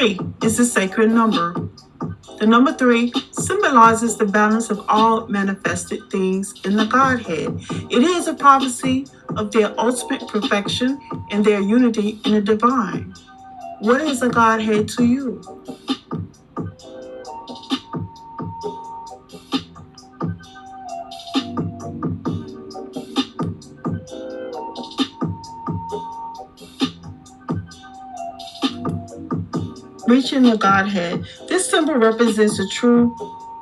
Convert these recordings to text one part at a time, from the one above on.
3 is the sacred number. The number 3 symbolizes the balance of all manifested things in the Godhead. It is a prophecy of their ultimate perfection and their unity in the divine. What is a Godhead to you? Reaching the Godhead. This symbol represents the true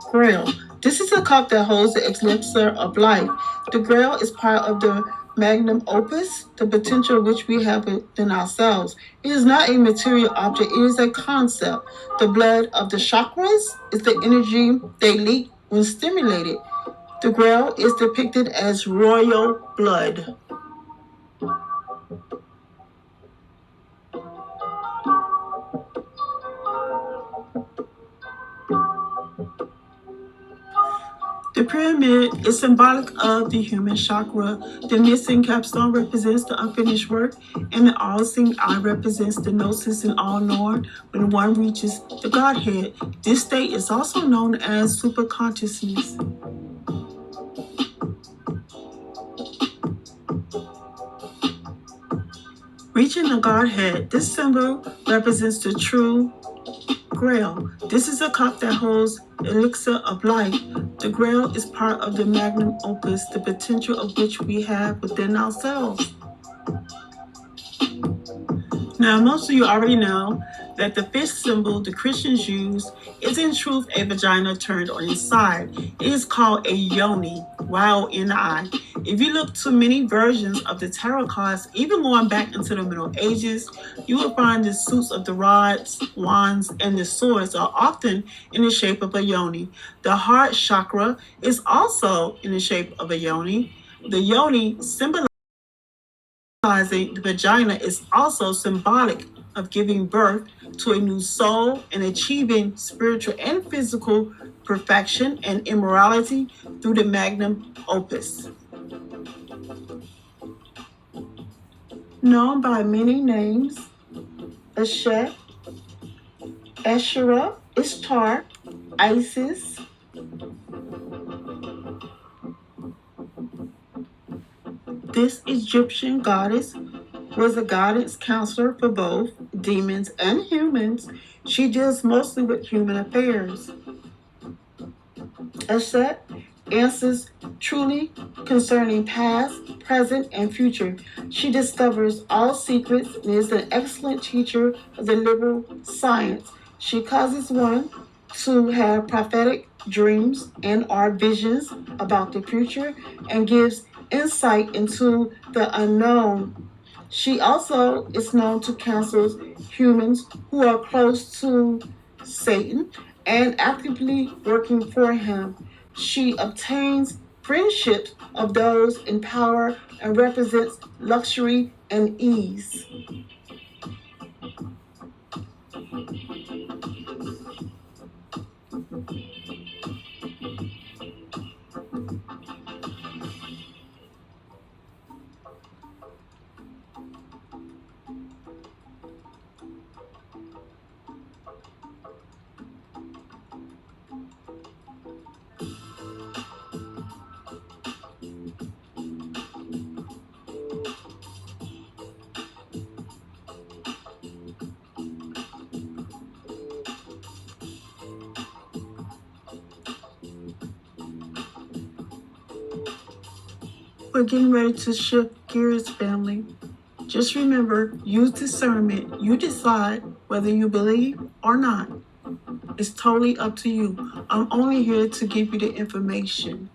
Grail. This is a cup that holds the elixir of life. The Grail is part of the magnum opus, the potential which we have within ourselves. It is not a material object, it is a concept. The blood of the chakras is the energy they leak when stimulated. The Grail is depicted as royal blood. The pyramid is symbolic of the human chakra. The missing capstone represents the unfinished work, and the all-seeing eye represents the gnosis and all-knowing when one reaches the Godhead. This state is also known as superconsciousness. Reaching the Godhead, this symbol represents the true Grail. This is a cup that holds the elixir of life. The Grail is part of the magnum opus, the potential of which we have within ourselves. Now, most of you already know that the fish symbol the Christians use is in truth a vagina turned on its side. It is called a yoni, Y-O-N-I. If you look to many versions of the tarot cards, even going back into the Middle Ages, you will find the suits of the rods, wands, and the swords are often in the shape of a yoni. The heart chakra is also in the shape of a yoni. The yoni symbolizing the vagina is also symbolic of giving birth to a new soul and achieving spiritual and physical perfection and immorality through the magnum opus. Known by many names, Ashet, Asherah, Ishtar, Isis, this Egyptian goddess was a guidance counselor for both demons and humans. She deals mostly with human affairs. Ashet answers truly concerning past, present, and future. She discovers all secrets and is an excellent teacher of the liberal science. She causes one to have prophetic dreams and or visions about the future and gives insight into the unknown. She also is known to counsel humans who are close to Satan and actively working for him. She obtains friendships of those in power and represents luxury and ease. We're getting ready to shift gears, family. Just remember, use discernment. You decide whether you believe or not. It's totally up to you. I'm only here to give you the information.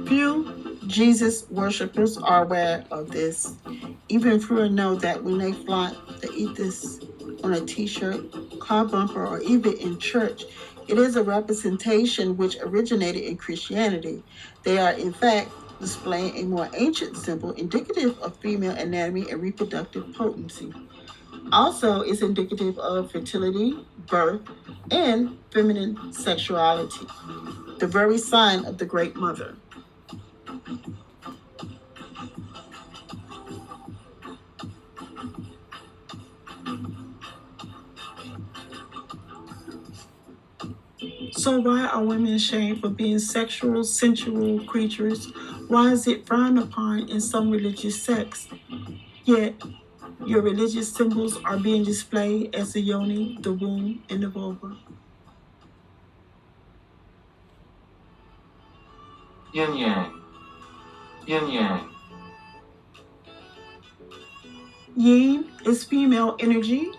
Few Jesus worshippers are aware of this. Even fewer know that when they flaunt the ethos on a t-shirt, car bumper, or even in church, it is a representation which originated in Christianity. They are, in fact, displaying a more ancient symbol indicative of female anatomy and reproductive potency. Also, it's indicative of fertility, birth, and feminine sexuality, the very sign of the Great Mother. So why are women ashamed for being sexual, sensual creatures? Why is it frowned upon in some religious sects? Yet your religious symbols are being displayed as the yoni, the womb, and the vulva. Yin yang. Yin yang. Yin is female energy.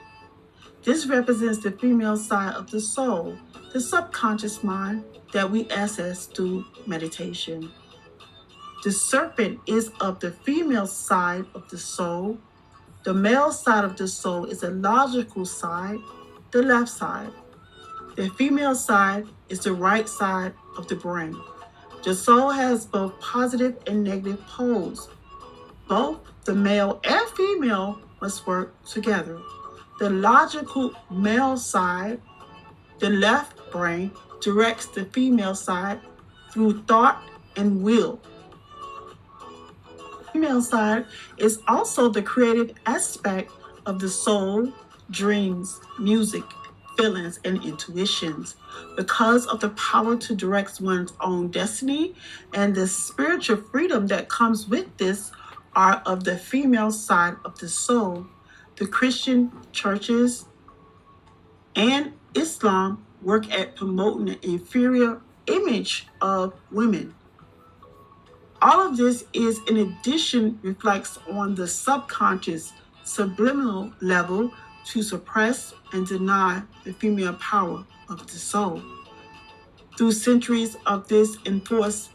This represents the female side of the soul, the subconscious mind that we access through meditation. The serpent is of the female side of the soul. The male side of the soul is the logical side, the left side. The female side is the right side of the brain. The soul has both positive and negative poles. Both the male and female must work together. The logical male side, the left brain, directs the female side through thought and will. The female side is also the creative aspect of the soul, dreams, music, feelings, and intuitions. Because of the power to direct one's own destiny and the spiritual freedom that comes with this, are of the female side of the soul. The Christian churches and Islam work at promoting an inferior image of women. All of this is in addition reflects on the subconscious subliminal level to suppress and deny the female power of the soul. Through centuries of this enforced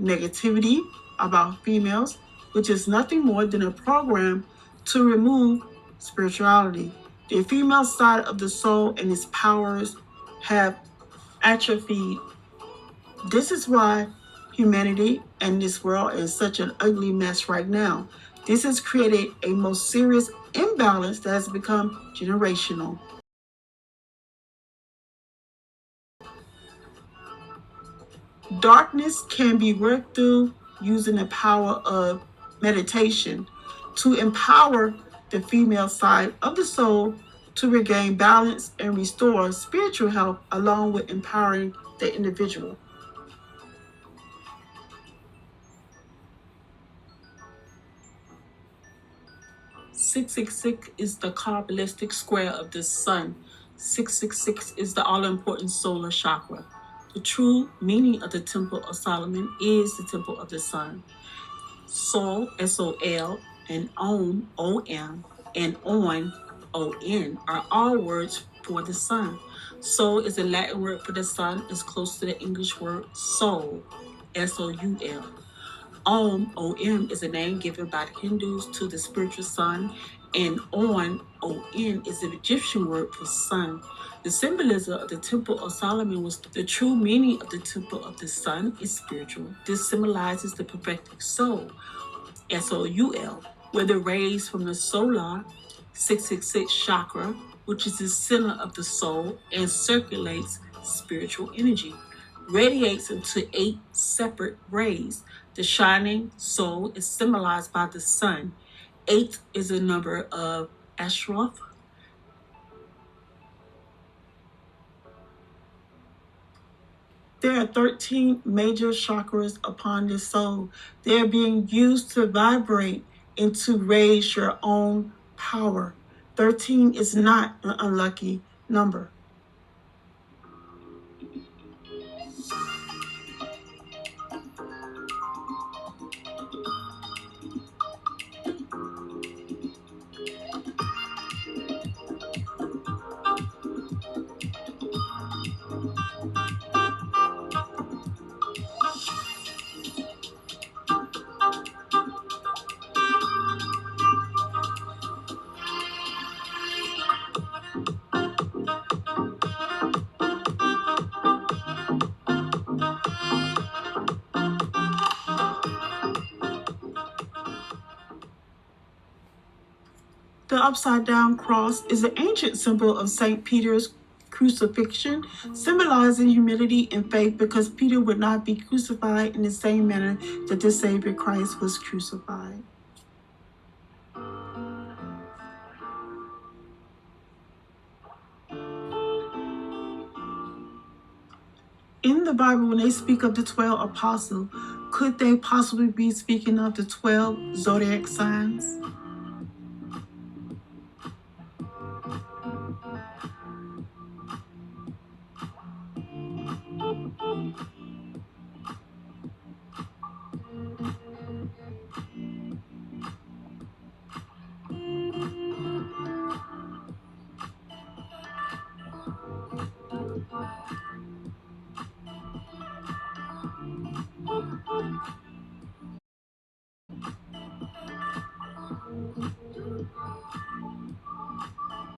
negativity about females, which is nothing more than a program to remove spirituality. The female side of the soul and its powers have atrophied. This is why humanity and this world is such an ugly mess right now. This has created a most serious imbalance that has become generational. Darkness can be worked through using the power of meditation to empower the female side of the soul to regain balance and restore spiritual health along with empowering the individual. 666 is the Kabbalistic square of the sun. 666 is the all-important solar chakra. The true meaning of the Temple of Solomon is the Temple of the Sun. Sol, S-O-L, and Om, O-M, and On, O-N, are all words for the sun. Sol is a Latin word for the sun, is close to the English word soul, S-O-U-L. Om, O-M, is a name given by the Hindus to the spiritual sun, and On, O-N, is the Egyptian word for sun. The symbolism of the Temple of Solomon was the true meaning of the Temple of the Sun is spiritual. This symbolizes the perfected soul, S-O-U-L, where the rays from the solar 666 chakra, which is the center of the soul and circulates spiritual energy, radiates into 8 separate rays. The shining soul is symbolized by the sun. 8 is a number of Ashraf. There are 13 major chakras upon the soul. They are being used to vibrate and to raise your own power. 13 is not an unlucky number. The upside down cross is an ancient symbol of St. Peter's crucifixion, symbolizing humility and faith because Peter would not be crucified in the same manner that the Savior Christ was crucified. In the Bible, when they speak of the 12 apostles, could they possibly be speaking of the 12 zodiac signs?